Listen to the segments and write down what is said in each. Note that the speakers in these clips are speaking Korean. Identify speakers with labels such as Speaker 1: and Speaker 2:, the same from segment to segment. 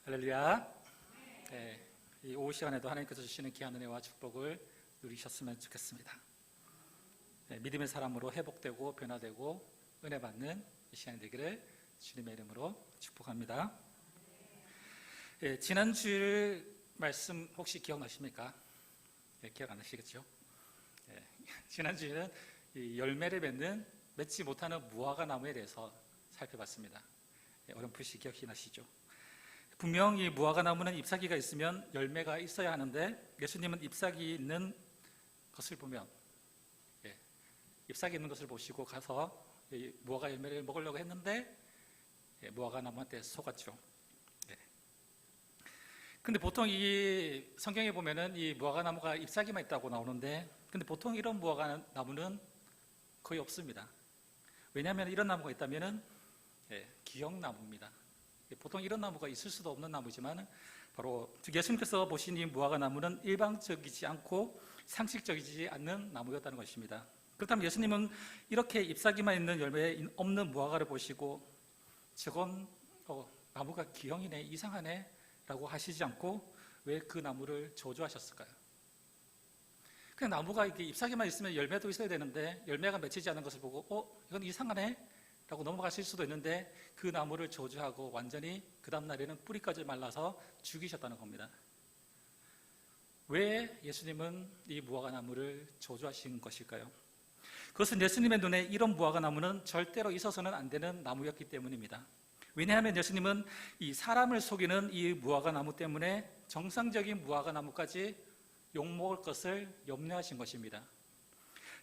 Speaker 1: 할렐루야. 네, 이 오후 시간에도 하나님께서 주시는 귀한 은혜와 축복을 누리셨으면 좋겠습니다. 네, 믿음의 사람으로 회복되고 변화되고 은혜 받는 이 시간이 되기를 주님의 이름으로 축복합니다. 네, 지난 주일 말씀 혹시 기억나십니까? 네, 기억 안 나시겠죠? 네, 지난 주일은 이 열매를 맺는 맺지 못하는 무화과 나무에 대해서 살펴봤습니다. 네, 어렴풋이 기억이 나시죠? 분명 이 무화과 나무는 잎사귀가 있으면 열매가 있어야 하는데 예수님은 잎사귀 있는 것을 보면 잎사귀 있는 것을 보시고 가서 무화과 열매를 먹으려고 했는데 무화과 나무한테 속았죠. 근데 보통 이 성경에 보면은 이 무화과 나무가 잎사귀만 있다고 나오는데 근데 보통 이런 무화과 나무는 거의 없습니다. 왜냐하면 이런 나무가 있다면은 기형나무입니다. 보통 이런 나무가 있을 수도 없는 나무지만 바로 예수님께서 보신 이 무화과 나무는 일방적이지 않고 상식적이지 않는 나무였다는 것입니다. 그렇다면 예수님은 이렇게 잎사귀만 있는 열매 없는 무화과를 보시고 저건 나무가 기형이네, 이상하네 라고 하시지 않고 왜 그 나무를 저주하셨을까요? 그냥 나무가 이렇게 잎사귀만 있으면 열매도 있어야 되는데 열매가 맺히지 않은 것을 보고 이건 이상하네 라고 넘어가실 수도 있는데 그 나무를 저주하고 완전히 그 다음 날에는 뿌리까지 말라서 죽이셨다는 겁니다. 왜 예수님은 이 무화과 나무를 저주하신 것일까요? 그것은 예수님의 눈에 이런 무화과 나무는 절대로 있어서는 안 되는 나무였기 때문입니다. 왜냐하면 예수님은 이 사람을 속이는 이 무화과 나무 때문에 정상적인 무화과 나무까지 욕먹을 것을 염려하신 것입니다.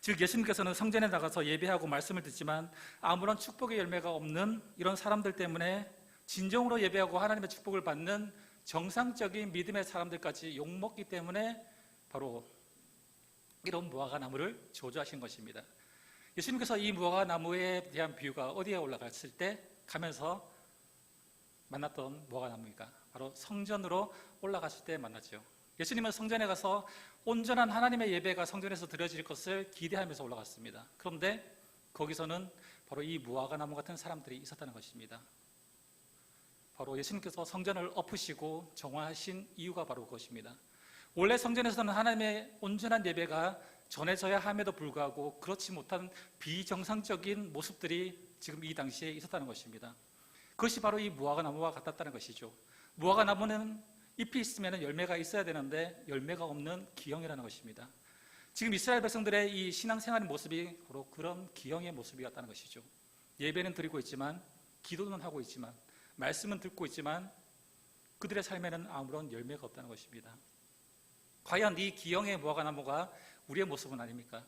Speaker 1: 즉 예수님께서는 성전에 나가서 예배하고 말씀을 듣지만 아무런 축복의 열매가 없는 이런 사람들 때문에 진정으로 예배하고 하나님의 축복을 받는 정상적인 믿음의 사람들까지 욕먹기 때문에 바로 이런 무화과 나무를 저주하신 것입니다. 예수님께서 이 무화과 나무에 대한 비유가 어디에 올라갔을 때 가면서 만났던 무화과 나무입니까? 바로 성전으로 올라갔을 때 만났죠. 예수님은 성전에 가서 온전한 하나님의 예배가 성전에서 드려질 것을 기대하면서 올라갔습니다. 그런데 거기서는 바로 이 무화과 나무 같은 사람들이 있었다는 것입니다. 바로 예수님께서 성전을 엎으시고 정화하신 이유가 바로 그것입니다. 원래 성전에서는 하나님의 온전한 예배가 전해져야 함에도 불구하고 그렇지 못한 비정상적인 모습들이 지금 이 당시에 있었다는 것입니다. 그것이 바로 이 무화과 나무와 같았다는 것이죠. 무화과 나무는 잎이 있으면 열매가 있어야 되는데 열매가 없는 기형이라는 것입니다. 지금 이스라엘 백성들의 이 신앙생활의 모습이 바로 그런 기형의 모습이었다는 것이죠. 예배는 드리고 있지만 기도는 하고 있지만 말씀은 듣고 있지만 그들의 삶에는 아무런 열매가 없다는 것입니다. 과연 이 기형의 무화과 나무가 우리의 모습은 아닙니까?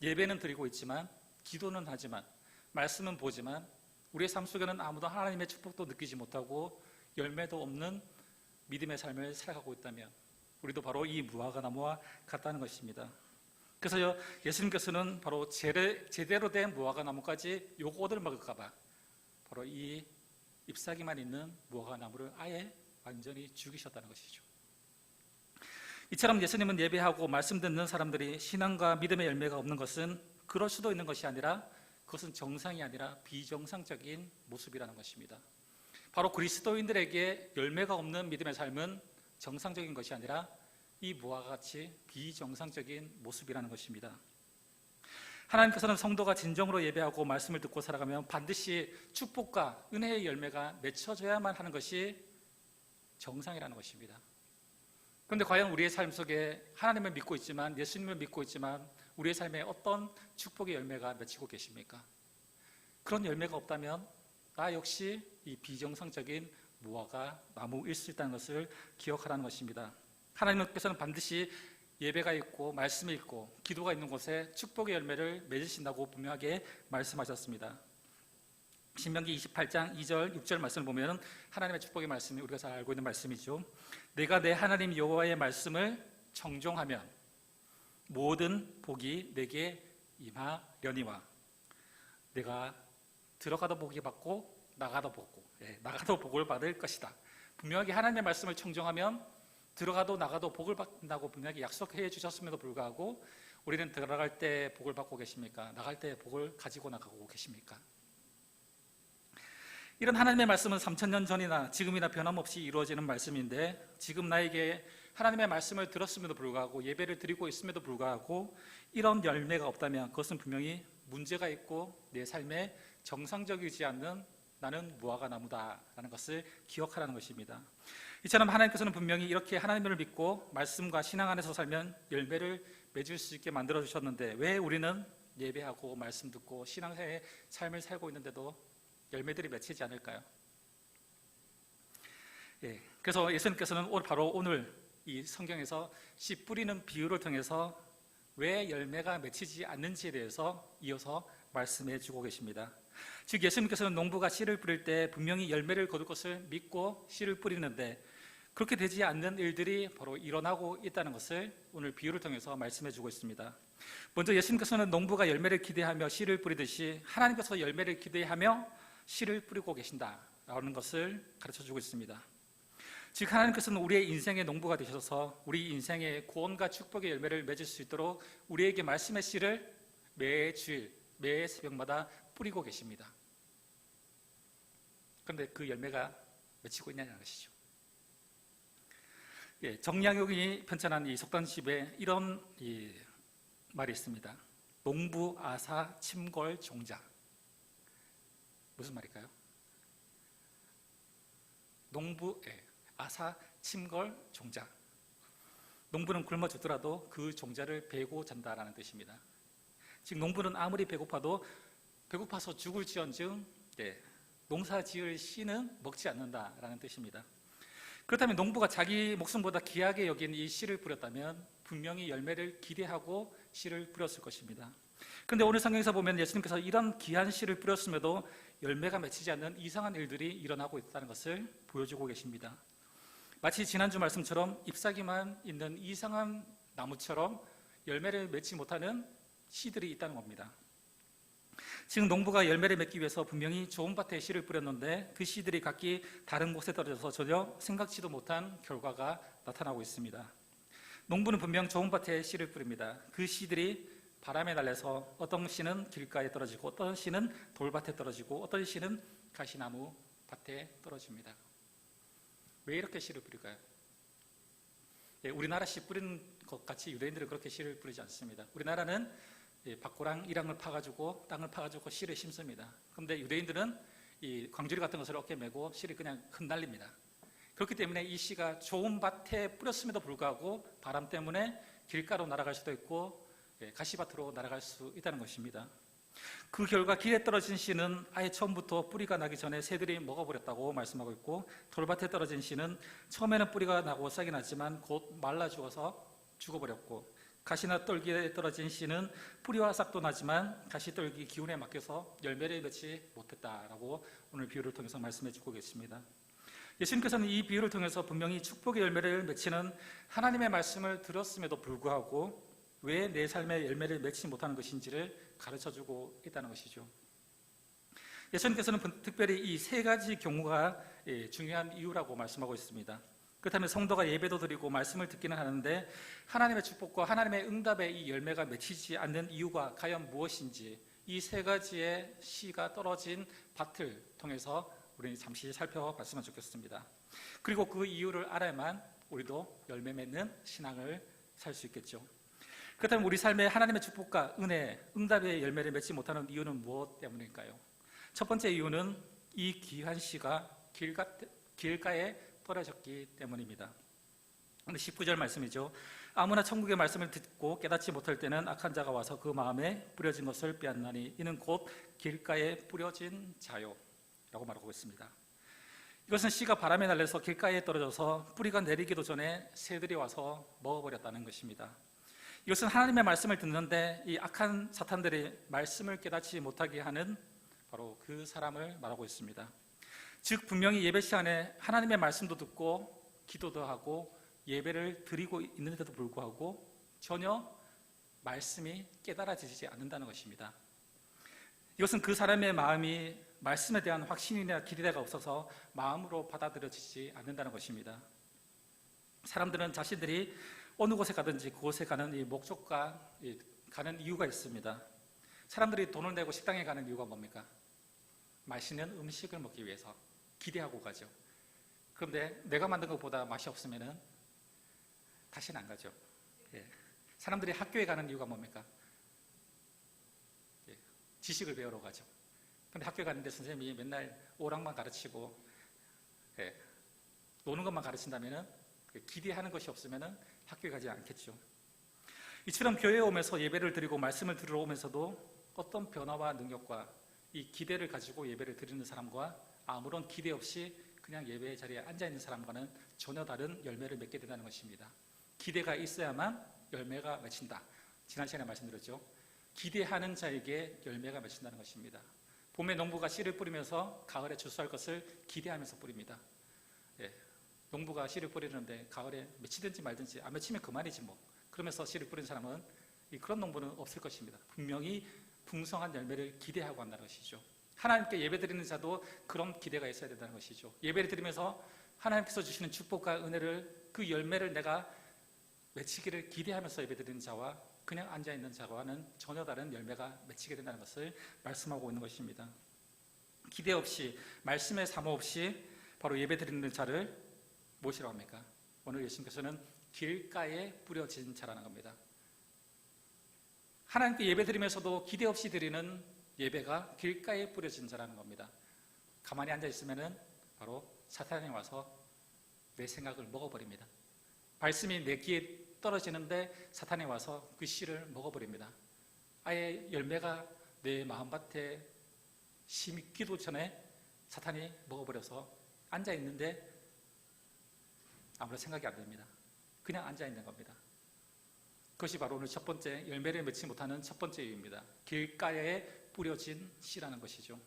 Speaker 1: 예배는 드리고 있지만 기도는 하지만 말씀은 보지만 우리의 삶 속에는 아무도 하나님의 축복도 느끼지 못하고 열매도 없는 믿음의 삶을 살아가고 있다면 우리도 바로 이 무화과 나무와 같다는 것입니다. 그래서 예수님께서는 바로 제대로 된 무화과 나무까지 요거를 먹을까 봐 바로 이 잎사귀만 있는 무화과 나무를 아예 완전히 죽이셨다는 것이죠. 이처럼 예수님은 예배하고 말씀 듣는 사람들이 신앙과 믿음의 열매가 없는 것은 그럴 수도 있는 것이 아니라 그것은 정상이 아니라 비정상적인 모습이라는 것입니다. 바로 그리스도인들에게 열매가 없는 믿음의 삶은 정상적인 것이 아니라 이 무화과 같이 비정상적인 모습이라는 것입니다. 하나님께서는 성도가 진정으로 예배하고 말씀을 듣고 살아가면 반드시 축복과 은혜의 열매가 맺혀져야만 하는 것이 정상이라는 것입니다. 그런데 과연 우리의 삶 속에 하나님을 믿고 있지만 예수님을 믿고 있지만 우리의 삶에 어떤 축복의 열매가 맺히고 계십니까? 그런 열매가 없다면 나 역시 이 비정상적인 무화과 나무일 수 있다는 것을 기억하라는 것입니다. 하나님께서는 반드시 예배가 있고 말씀이 있고 기도가 있는 곳에 축복의 열매를 맺으신다고 분명하게 말씀하셨습니다. 신명기 28장 2절 6절 말씀을 보면 하나님의 축복의 말씀이 우리가 잘 알고 있는 말씀이죠. 내가 내 하나님 여호와의 말씀을 청종하면 모든 복이 내게 임하려니와 내가 들어가도 복이 받고 나가도 복을 받을 것이다. 분명하게 하나님의 말씀을 청종하면 들어가도 나가도 복을 받는다고 분명하게 약속해 주셨음에도 불구하고 우리는 들어갈 때 복을 받고 계십니까? 나갈 때 복을 가지고 나가고 계십니까? 이런 하나님의 말씀은 3000년 전이나 지금이나 변함없이 이루어지는 말씀인데, 지금 나에게 하나님의 말씀을 들었음에도 불구하고 예배를 드리고 있음에도 불구하고 이런 열매가 없다면 그것은 분명히 문제가 있고 내 삶에 정상적이지 않는 나는 무화과 나무다라는 것을 기억하라는 것입니다. 이처럼 하나님께서는 분명히 이렇게 하나님을 믿고 말씀과 신앙 안에서 살면 열매를 맺을 수 있게 만들어 주셨는데, 왜 우리는 예배하고 말씀 듣고 신앙의 삶을 살고 있는데도 열매들이 맺히지 않을까요? 그래서 예수님께서는 바로 오늘 이 성경에서 씨 뿌리는 비유를 통해서 왜 열매가 맺히지 않는지에 대해서 이어서 말씀해 주고 계십니다. 즉, 예수님께서는 농부가 씨를 뿌릴 때 분명히 열매를 거둘 것을 믿고 씨를 뿌리는데, 그렇게 되지 않는 일들이 바로 일어나고 있다는 것을 오늘 비유를 통해서 말씀해 주고 있습니다. 먼저 예수님께서는 농부가 열매를 기대하며 씨를 뿌리듯이 하나님께서 열매를 기대하며 씨를 뿌리고 계신다라는 것을 가르쳐 주고 있습니다. 즉, 하나님께서는 우리의 인생의 농부가 되셔서 우리 인생의 구원과 축복의 열매를 맺을 수 있도록 우리에게 말씀의 씨를 매 주일, 매 새벽마다 뿌리고 계십니다. 그런데 그 열매가 맺히고 있냐는 것이죠. 정약용이 편찬한 이 속단집에 이런 말이 있습니다. 농부, 아사, 침골, 종자. 무슨 말일까요? 농부, 아사, 침걸, 종자. 농부는 굶어 죽더라도 그 종자를 베고 잔다라는 뜻입니다. 즉, 농부는 아무리 배고파서 죽을지언정 농사 지을 씨는 먹지 않는다라는 뜻입니다. 그렇다면 농부가 자기 목숨보다 귀하게 여긴 이 씨를 뿌렸다면 분명히 열매를 기대하고 씨를 뿌렸을 것입니다. 그런데 오늘 성경에서 보면 예수님께서 이런 귀한 씨를 뿌렸음에도 열매가 맺히지 않는 이상한 일들이 일어나고 있다는 것을 보여주고 계십니다. 마치 지난주 말씀처럼 잎사귀만 있는 이상한 나무처럼 열매를 맺지 못하는 씨들이 있다는 겁니다. 지금 농부가 열매를 맺기 위해서 분명히 좋은 밭에 씨를 뿌렸는데 그 씨들이 각기 다른 곳에 떨어져서 전혀 생각지도 못한 결과가 나타나고 있습니다. 농부는 분명 좋은 밭에 씨를 뿌립니다. 그 씨들이 바람에 날려서 어떤 씨는 길가에 떨어지고 어떤 씨는 돌밭에 떨어지고 어떤 씨는 가시나무 밭에 떨어집니다. 왜 이렇게 씨를 뿌릴까요? 우리나라 씨 뿌리는 것 같이 유대인들은 그렇게 씨를 뿌리지 않습니다. 우리나라는 밭고랑 이랑을 파가지고 땅을 파가지고 씨를 심습니다. 그런데 유대인들은 이 광주리 같은 것을 어깨에 메고 씨를 그냥 흩날립니다. 그렇기 때문에 이 씨가 좋은 밭에 뿌렸음에도 불구하고 바람 때문에 길가로 날아갈 수도 있고 가시밭으로 날아갈 수 있다는 것입니다. 그 결과 길에 떨어진 씨는 아예 처음부터 뿌리가 나기 전에 새들이 먹어버렸다고 말씀하고 있고, 돌밭에 떨어진 씨는 처음에는 뿌리가 나고 싹이 났지만 곧 말라 죽어서 죽어버렸고, 가시나 떨기에 떨어진 씨는 뿌리와 싹도 나지만 가시 떨기 기운에 맡겨서 열매를 맺지 못했다라고 오늘 비유를 통해서 말씀해 주고 계십니다. 예수님께서는 이 비유를 통해서 분명히 축복의 열매를 맺히는 하나님의 말씀을 들었음에도 불구하고 왜 내 삶에 열매를 맺지 못하는 것인지를 가르쳐주고 있다는 것이죠. 예수님께서는 특별히 이 세 가지 경우가 중요한 이유라고 말씀하고 있습니다. 그렇다면 성도가 예배도 드리고 말씀을 듣기는 하는데 하나님의 축복과 하나님의 응답에 이 열매가 맺히지 않는 이유가 과연 무엇인지, 이 세 가지의 씨가 떨어진 밭을 통해서 우리는 잠시 살펴봤으면 좋겠습니다. 그리고 그 이유를 알아야만 우리도 열매 맺는 신앙을 살 수 있겠죠. 그렇다면 우리 삶에 하나님의 축복과 은혜, 응답의 열매를 맺지 못하는 이유는 무엇 때문일까요? 첫 번째 이유는 이 귀한 씨가 길가에 떨어졌기 때문입니다. 19절 말씀이죠. 아무나 천국의 말씀을 듣고 깨닫지 못할 때는 악한 자가 와서 그 마음에 뿌려진 것을 빼앗나니 이는 곧 길가에 뿌려진 자요 라고 말하고 있습니다. 이것은 씨가 바람에 날려서 길가에 떨어져서 뿌리가 내리기도 전에 새들이 와서 먹어버렸다는 것입니다. 이것은 하나님의 말씀을 듣는데 이 악한 사탄들이 말씀을 깨닫지 못하게 하는 바로 그 사람을 말하고 있습니다. 즉, 분명히 예배 시간에 하나님의 말씀도 듣고 기도도 하고 예배를 드리고 있는데도 불구하고 전혀 말씀이 깨달아지지 않는다는 것입니다. 이것은 그 사람의 마음이 말씀에 대한 확신이나 기대가 없어서 마음으로 받아들여지지 않는다는 것입니다. 사람들은 자신들이 어느 곳에 가든지 그곳에 가는 이 목적과 가는 이유가 있습니다. 사람들이 돈을 내고 식당에 가는 이유가 뭡니까? 맛있는 음식을 먹기 위해서 기대하고 가죠. 그런데 내가 만든 것보다 맛이 없으면 다시는 안 가죠. 예. 사람들이 학교에 가는 이유가 뭡니까? 예. 지식을 배우러 가죠. 그런데 학교에 가는데 선생님이 맨날 오락만 가르치고 노는 것만 가르친다면 기대하는 것이 없으면 학교에 가지 않겠죠. 이처럼 교회에 오면서 예배를 드리고 말씀을 들으러 오면서도 어떤 변화와 능력과 이 기대를 가지고 예배를 드리는 사람과 아무런 기대 없이 그냥 예배 자리에 앉아있는 사람과는 전혀 다른 열매를 맺게 된다는 것입니다. 기대가 있어야만 열매가 맺힌다. 지난 시간에 말씀드렸죠. 기대하는 자에게 열매가 맺힌다는 것입니다. 봄에 농부가 씨를 뿌리면서 가을에 추수할 것을 기대하면서 뿌립니다. 예, 농부가 씨를 뿌리는데 가을에 맺히든지 말든지 안 맺히면 그만이지 뭐. 그러면서 씨를 뿌린 사람은 그런 농부는 없을 것입니다. 분명히 풍성한 열매를 기대하고 한다는 것이죠. 하나님께 예배드리는 자도 그런 기대가 있어야 된다는 것이죠. 예배를 드리면서 하나님께서 주시는 축복과 은혜를, 그 열매를 내가 맺히기를 기대하면서 예배드리는 자와 그냥 앉아있는 자와는 전혀 다른 열매가 맺히게 된다는 것을 말씀하고 있는 것입니다. 기대 없이, 말씀의 사모 없이 바로 예배드리는 자를 무엇이라고 합니까? 오늘 예수님께서는 길가에 뿌려진 자라는 겁니다. 하나님께 예배드리면서도 기대 없이 드리는 예배가 길가에 뿌려진 자라는 겁니다. 가만히 앉아있으면 바로 사탄이 와서 내 생각을 먹어버립니다. 말씀이 내 귀에 떨어지는데 사탄이 와서 그 씨를 먹어버립니다. 아예 열매가 내 마음밭에 심기도 전에 사탄이 먹어버려서 앉아있는데 아무런 생각이 안 듭니다. 그냥 앉아있는 겁니다. 그것이 바로 오늘 첫 번째, 열매를 맺지 못하는 첫 번째 이유입니다. 길가에 뿌려진 씨라는 것이죠.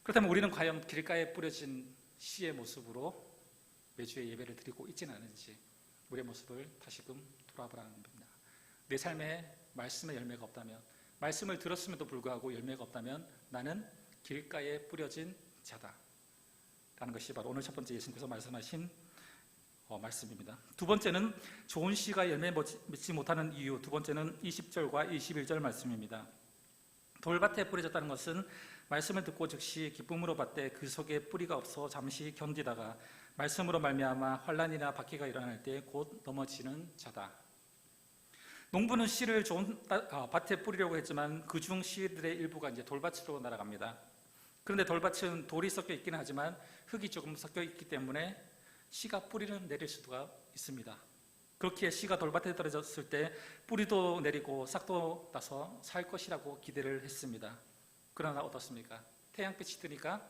Speaker 1: 그렇다면 우리는 과연 길가에 뿌려진 씨의 모습으로 매주에 예배를 드리고 있지는 않은지 우리의 모습을 다시금 돌아보라는 겁니다. 내 삶에 말씀의 열매가 없다면, 말씀을 들었음에도 불구하고 열매가 없다면 나는 길가에 뿌려진 자다 라는 것이 바로 오늘 첫 번째 예수님께서 말씀하신 말씀입니다. 두 번째는 좋은 씨가 열매 맺지 못하는 이유, 두 번째는 20절과 21절 말씀입니다. 돌밭에 뿌려졌다는 것은 말씀을 듣고 즉시 기쁨으로 받되 그 속에 뿌리가 없어 잠시 견디다가 말씀으로 말미암아 환난이나 박해가 일어날 때 곧 넘어지는 자다. 농부는 씨를 좋은 밭에 뿌리려고 했지만 그중 씨들의 일부가 이제 돌밭으로 날아갑니다. 그런데 돌밭은 돌이 섞여 있기는 하지만 흙이 조금 섞여 있기 때문에 씨가 뿌리를 내릴 수가 있습니다. 그렇기에 씨가 돌밭에 떨어졌을 때 뿌리도 내리고 싹도 나서 살 것이라고 기대를 했습니다. 그러나 어떻습니까? 태양빛이 뜨니까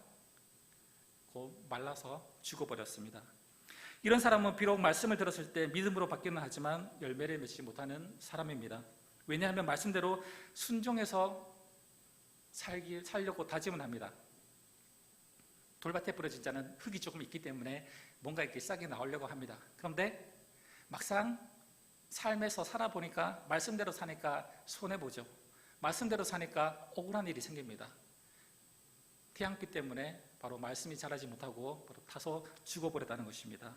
Speaker 1: 곧 말라서 죽어버렸습니다. 이런 사람은 비록 말씀을 들었을 때 믿음으로 받기는 하지만 열매를 맺지 못하는 사람입니다. 왜냐하면 말씀대로 순종해서 살려고 다짐은 합니다. 돌밭에 뿌려진 자는 흙이 조금 있기 때문에 뭔가 이렇게 싹이 나오려고 합니다. 그런데 막상 삶에서 살아보니까 말씀대로 사니까 손해보죠. 말씀대로 사니까 억울한 일이 생깁니다. 태양빛 때문에 바로 말씀이 자라지 못하고 바로 타서 죽어버렸다는 것입니다.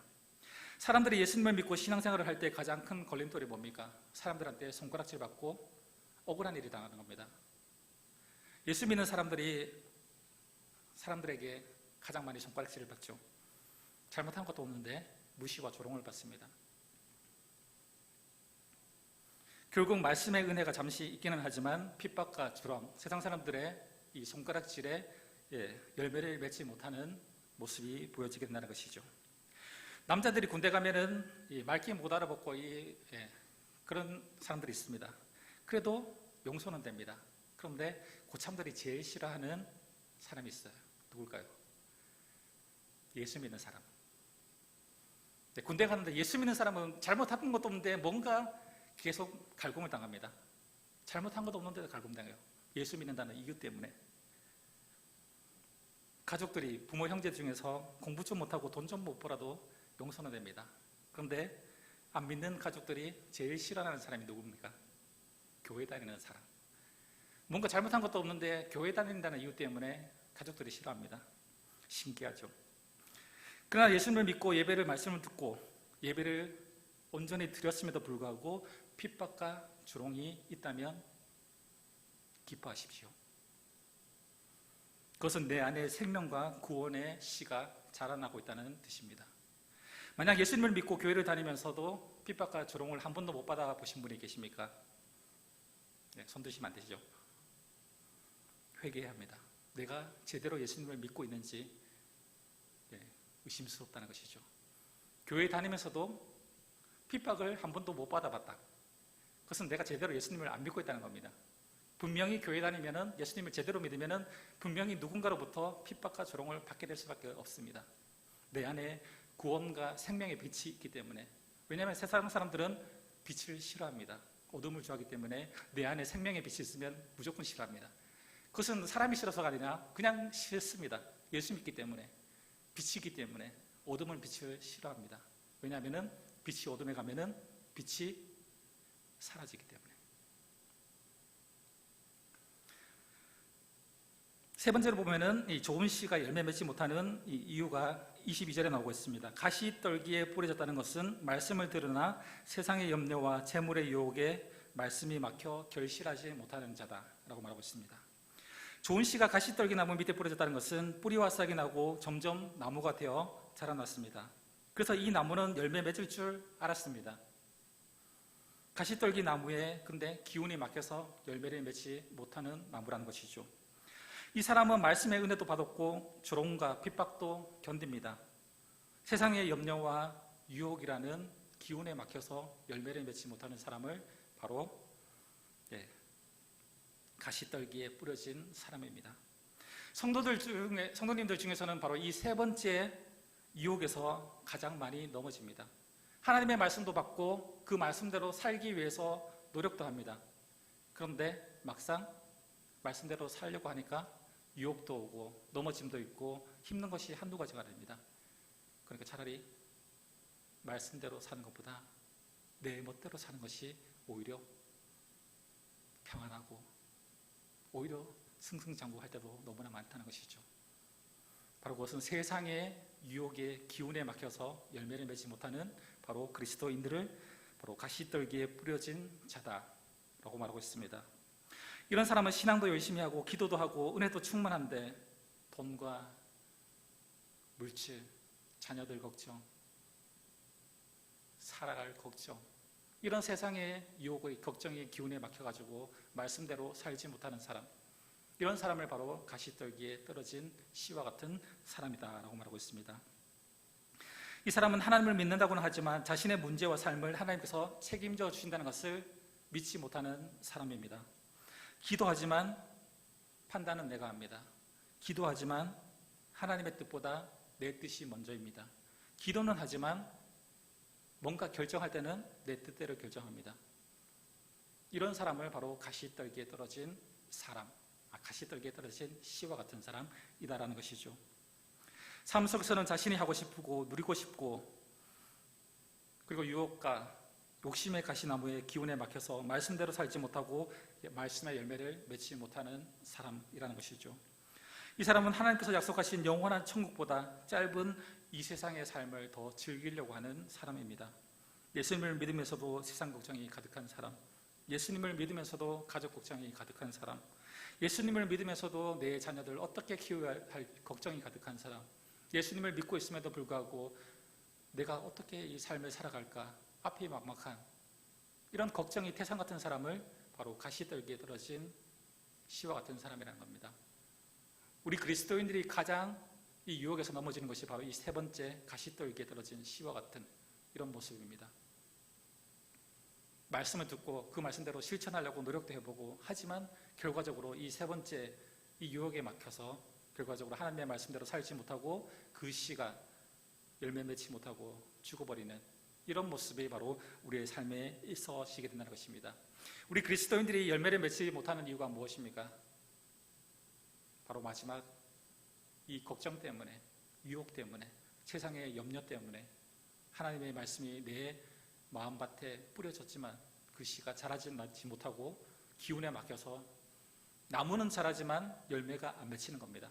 Speaker 1: 사람들이 예수님을 믿고 신앙생활을 할 때 가장 큰 걸림돌이 뭡니까? 사람들한테 손가락질 받고 억울한 일이 당하는 겁니다. 예수 믿는 사람들에게 가장 많이 손가락질을 받죠. 잘못한 것도 없는데 무시와 조롱을 받습니다. 결국 말씀의 은혜가 잠시 있기는 하지만 핍박과 조롱, 세상 사람들의 이 손가락질에 열매를 맺지 못하는 모습이 보여지게 된다는 것이죠. 남자들이 군대 가면은 말귀 못 알아듣고 그런 사람들이 있습니다. 그래도 용서는 됩니다. 그런데 고참들이 제일 싫어하는 사람이 있어요. 누굴까요? 예수 믿는 사람. 군대 가는데 예수 믿는 사람은 잘못한 것도 없는데 뭔가 계속 갈굼을 당합니다. 잘못한 것도 없는데도 갈굼당해요. 예수 믿는다는 이유 때문에. 가족들이, 부모 형제 중에서 공부 좀 못하고 돈 좀 못 벌어도 용서는 됩니다. 그런데 안 믿는 가족들이 제일 싫어하는 사람이 누굽니까? 교회 다니는 사람. 뭔가 잘못한 것도 없는데 교회 다닌다는 이유 때문에 가족들이 싫어합니다. 신기하죠. 그러나 예수님을 믿고 예배를 말씀을 듣고 예배를 온전히 드렸음에도 불구하고 핍박과 조롱이 있다면 기뻐하십시오. 그것은 내 안에 생명과 구원의 씨가 자라나고 있다는 뜻입니다. 만약 예수님을 믿고 교회를 다니면서도 핍박과 조롱을 한 번도 못 받아보신 분이 계십니까? 네, 손 드시면 안 되시죠? 회개해야 합니다. 내가 제대로 예수님을 믿고 있는지 의심스럽다는 것이죠. 교회 다니면서도 핍박을 한 번도 못 받아봤다. 그것은 내가 제대로 예수님을 안 믿고 있다는 겁니다. 분명히 교회 다니면은 예수님을 제대로 믿으면은 분명히 누군가로부터 핍박과 조롱을 받게 될 수밖에 없습니다. 내 안에 구원과 생명의 빛이 있기 때문에. 왜냐하면 세상 사람들은 빛을 싫어합니다. 어둠을 좋아하기 때문에 내 안에 생명의 빛이 있으면 무조건 싫어합니다. 그것은 사람이 싫어서가 아니라 그냥 싫습니다. 예수 믿기 때문에, 빛이기 때문에 어둠은 빛을 싫어합니다. 왜냐하면 빛이 어둠에 가면은 빛이 사라지기 때문에. 세 번째로 보면은 이 좋은 씨가 열매 맺지 못하는 이 이유가 22절에 나오고 있습니다. 가시떨기에 뿌려졌다는 것은 말씀을 들으나 세상의 염려와 재물의 유혹에 말씀이 막혀 결실하지 못하는 자다라고 말하고 있습니다. 좋은 씨가 가시떨기 나무 밑에 뿌려졌다는 것은 뿌리와 싹이 나고 점점 나무가 되어 자라났습니다. 그래서 이 나무는 열매 맺을 줄 알았습니다. 가시떨기 나무에 근데 기운이 막혀서 열매를 맺지 못하는 나무라는 것이죠. 이 사람은 말씀의 은혜도 받았고 조롱과 핍박도 견딥니다. 세상의 염려와 유혹이라는 기운에 막혀서 열매를 맺지 못하는 사람을 바로 가시떨기에 뿌려진 사람입니다. 성도님들 중에서는 바로 이 세 번째 유혹에서 가장 많이 넘어집니다. 하나님의 말씀도 받고 그 말씀대로 살기 위해서 노력도 합니다. 그런데 막상 말씀대로 살려고 하니까 유혹도 오고 넘어짐도 있고 힘든 것이 한두 가지가 아닙니다. 그러니까 차라리 말씀대로 사는 것보다 내 멋대로 사는 것이 오히려 평안하고 오히려 승승장구할 때도 너무나 많다는 것이죠. 바로 그것은 세상의 유혹의 기운에 막혀서 열매를 맺지 못하는 바로 그리스도인들을 바로 가시떨기에 뿌려진 자다라고 말하고 있습니다. 이런 사람은 신앙도 열심히 하고 기도도 하고 은혜도 충만한데 돈과 물질, 자녀들 걱정, 살아갈 걱정, 이런 세상의 유혹의 걱정의 기운에 막혀가지고 말씀대로 살지 못하는 사람, 이런 사람을 바로 가시떨기에 떨어진 씨와 같은 사람이다라고 말하고 있습니다. 이 사람은 하나님을 믿는다고는 하지만 자신의 문제와 삶을 하나님께서 책임져 주신다는 것을 믿지 못하는 사람입니다. 기도하지만 판단은 내가 합니다. 기도하지만 하나님의 뜻보다 내 뜻이 먼저입니다. 기도는 하지만 뭔가 결정할 때는 내 뜻대로 결정합니다. 이런 사람을 바로 가시떨기에 떨어진 사람, 가시떨기에 떨어진 씨와 같은 사람이다라는 것이죠. 삶 속에서는 자신이 하고 싶고 누리고 싶고 그리고 유혹과 욕심의 가시나무의 기운에 막혀서 말씀대로 살지 못하고 말씀의 열매를 맺지 못하는 사람이라는 것이죠. 이 사람은 하나님께서 약속하신 영원한 천국보다 짧은 이 세상의 삶을 더 즐기려고 하는 사람입니다. 예수님을 믿으면서도 세상 걱정이 가득한 사람, 예수님을 믿으면서도 가족 걱정이 가득한 사람, 예수님을 믿으면서도 내 자녀들 어떻게 키워야 할 걱정이 가득한 사람, 예수님을 믿고 있음에도 불구하고 내가 어떻게 이 삶을 살아갈까 앞이 막막한 이런 걱정이 태산 같은 사람을 바로 가시떨기에 떨어진 씨와 같은 사람이라는 겁니다. 우리 그리스도인들이 가장 이 유혹에서 넘어지는 것이 바로 이 세 번째 가시떨기에 떨어진 씨와 같은 이런 모습입니다. 말씀을 듣고 그 말씀대로 실천하려고 노력도 해보고 하지만 결과적으로 이 세 번째 이 유혹에 막혀서 결과적으로 하나님의 말씀대로 살지 못하고 그 씨가 열매 맺지 못하고 죽어버리는 이런 모습이 바로 우리의 삶에 있어지게 된다는 것입니다. 우리 그리스도인들이 열매를 맺지 못하는 이유가 무엇입니까? 바로 마지막 이 걱정 때문에, 유혹 때문에, 세상의 염려 때문에 하나님의 말씀이 내 마음밭에 뿌려졌지만 그 씨가 자라지 못하고 기운에 막혀서 나무는 자라지만 열매가 안 맺히는 겁니다.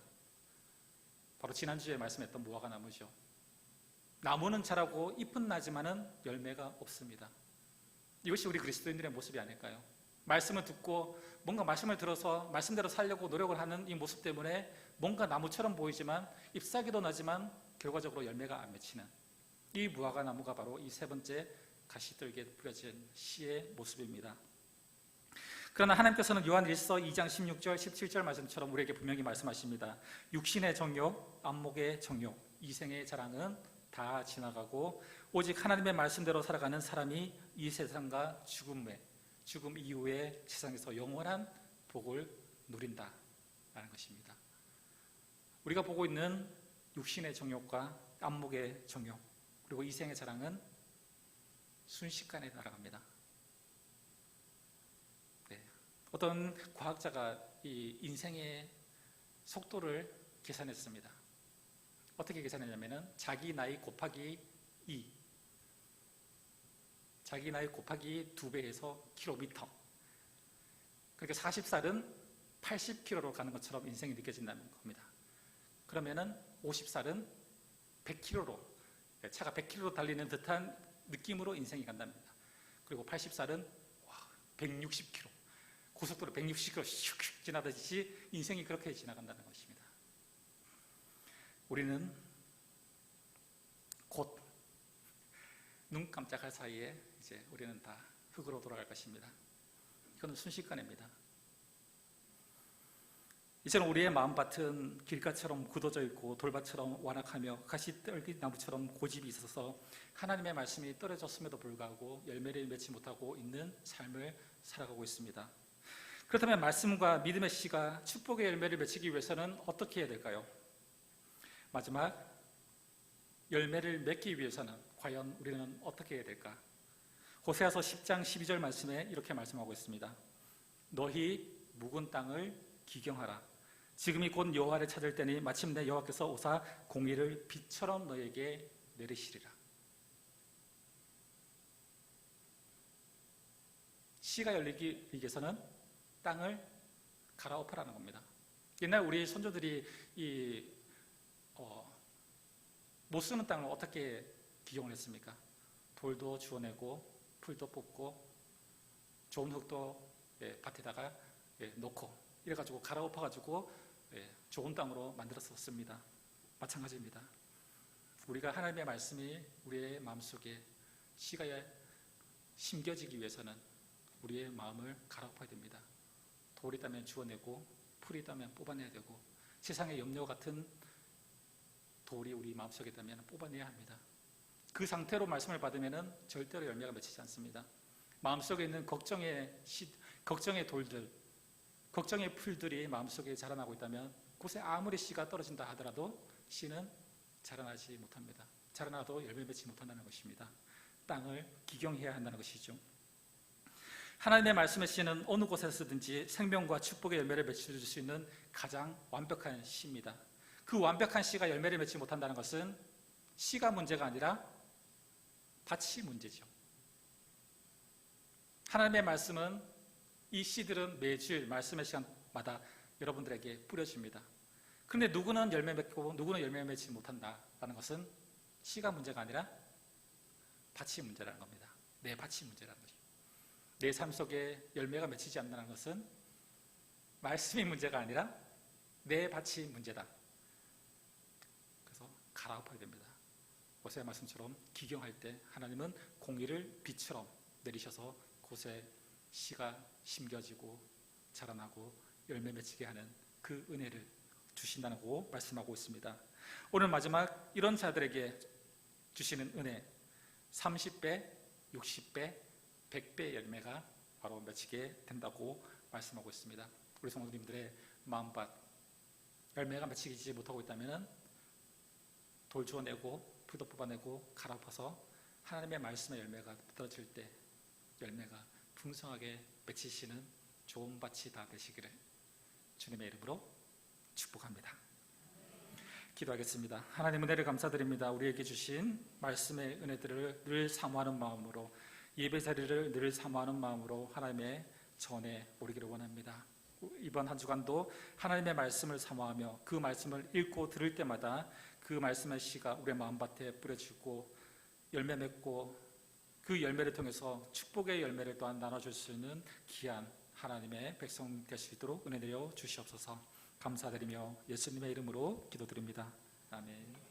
Speaker 1: 바로 지난주에 말씀했던 무화과 나무죠. 나무는 자라고 잎은 나지만은 열매가 없습니다. 이것이 우리 그리스도인들의 모습이 아닐까요? 말씀을 듣고 뭔가 말씀을 들어서 말씀대로 살려고 노력을 하는 이 모습 때문에 뭔가 나무처럼 보이지만 잎사귀도 나지만 결과적으로 열매가 안 맺히는 이 무화과 나무가 바로 이 세 번째 가시떨기에 뿌려진 씨의 모습입니다. 그러나 하나님께서는 요한 1서 2장 16절 17절 말씀처럼 우리에게 분명히 말씀하십니다. 육신의 정욕, 안목의 정욕, 이생의 자랑은 다 지나가고 오직 하나님의 말씀대로 살아가는 사람이 이 세상과 죽음 이후에 세상에서 영원한 복을 누린다라는 것입니다. 우리가 보고 있는 육신의 정욕과 안목의 정욕 그리고 이생의 자랑은 순식간에 날아갑니다. 어떤 과학자가 이 인생의 속도를 계산했습니다. 어떻게 계산했냐면 자기 나이 곱하기 2, 자기 나이 곱하기 2배에서 킬로미터. 그러니까 40살은 80km로 가는 것처럼 인생이 느껴진다는 겁니다. 그러면은 50살은 100km로, 차가 100km로 달리는 듯한 느낌으로 인생이 간답니다. 그리고 80살은 160km. 고속도로 160km 슉슉 지나듯이 인생이 그렇게 지나간다는 것입니다. 우리는 곧 눈 깜짝할 사이에 이제 우리는 다 흙으로 돌아갈 것입니다. 이건 순식간입니다. 이제는 우리의 마음밭은 길가처럼 굳어져 있고 돌밭처럼 완악하며 가시떨기나무처럼 고집이 있어서 하나님의 말씀이 떨어졌음에도 불구하고 열매를 맺지 못하고 있는 삶을 살아가고 있습니다. 그렇다면 말씀과 믿음의 씨가 축복의 열매를 맺히기 위해서는 어떻게 해야 될까요? 마지막 열매를 맺기 위해서는 과연 우리는 어떻게 해야 될까? 호세아서 10장 12절 말씀에 이렇게 말씀하고 있습니다. 너희 묵은 땅을 기경하라. 지금이 곧 여호와를 찾을 때니 마침내 여호와께서 오사 공의를 빛처럼 너에게 내리시리라. 씨가 열리기 위해서는 땅을 갈아엎으라는 겁니다. 옛날 우리 선조들이 못 쓰는 땅을 어떻게 기경을 했습니까? 돌도 주워내고 풀도 뽑고 좋은 흙도 밭에다가 놓고 이래가지고 갈아엎어가지고 좋은 땅으로 만들었었습니다. 마찬가지입니다. 우리가 하나님의 말씀이 우리의 마음속에 씨가 심겨지기 위해서는 우리의 마음을 갈아엎어야 됩니다. 돌이 있다면 주워내고 풀이 있다면 뽑아내야 되고 세상의 염려 같은 돌이 우리 마음속에 있다면 뽑아내야 합니다. 그 상태로 말씀을 받으면 절대로 열매가 맺히지 않습니다. 마음속에 있는 걱정의 돌들, 걱정의 풀들이 마음속에 자라나고 있다면 곳에 아무리 씨가 떨어진다 하더라도 씨는 자라나지 못합니다. 자라나도 열매 맺지 못한다는 것입니다. 땅을 기경해야 한다는 것이죠. 하나님의 말씀의 씨는 어느 곳에서든지 생명과 축복의 열매를 맺힐 수 있는 가장 완벽한 씨입니다. 그 완벽한 씨가 열매를 맺지 못한다는 것은 씨가 문제가 아니라 밭이 문제죠. 하나님의 말씀은 이 씨들은 매주 말씀의 시간마다 여러분들에게 뿌려집니다. 그런데 누구는 열매 맺고 누구는 열매 맺지 못한다는 것은 씨가 문제가 아니라 밭이 문제라는 겁니다. 내 밭이 문제라는 것입니다. 내 삶 속에 열매가 맺히지 않는다는 것은 말씀이 문제가 아니라 내 밭이 문제다. 그래서 갈아엎어야 됩니다. 호세아 말씀처럼 기경할 때 하나님은 공의를 빛처럼 내리셔서 곳에 씨가 심겨지고 자라나고 열매 맺히게 하는 그 은혜를 주신다고 말씀하고 있습니다. 오늘 마지막 이런 자들에게 주시는 은혜 30배, 60배, 100배의 열매가 바로 맺히게 된다고 말씀하고 있습니다. 우리 성도님들의 마음밭 열매가 맺히지 못하고 있다면 돌 주워내고 풀도 뽑아내고 갈아엎어서 하나님의 말씀의 열매가 떨어질 때 열매가 풍성하게 맺히시는 좋은 밭이 다 되시기를 주님의 이름으로 축복합니다. 기도하겠습니다. 하나님 은혜를 감사드립니다. 우리에게 주신 말씀의 은혜들을 늘 사모하는 마음으로 예배 자리를 늘 사모하는 마음으로 하나님의 전에 오르기를 원합니다. 이번 한 주간도 하나님의 말씀을 사모하며 그 말씀을 읽고 들을 때마다 그 말씀의 씨가 우리의 마음밭에 뿌려지고 열매 맺고 그 열매를 통해서 축복의 열매를 또한 나눠줄 수 있는 귀한 하나님의 백성 될 수 있도록 은혜 내려 주시옵소서. 감사드리며 예수님의 이름으로 기도드립니다. 아멘.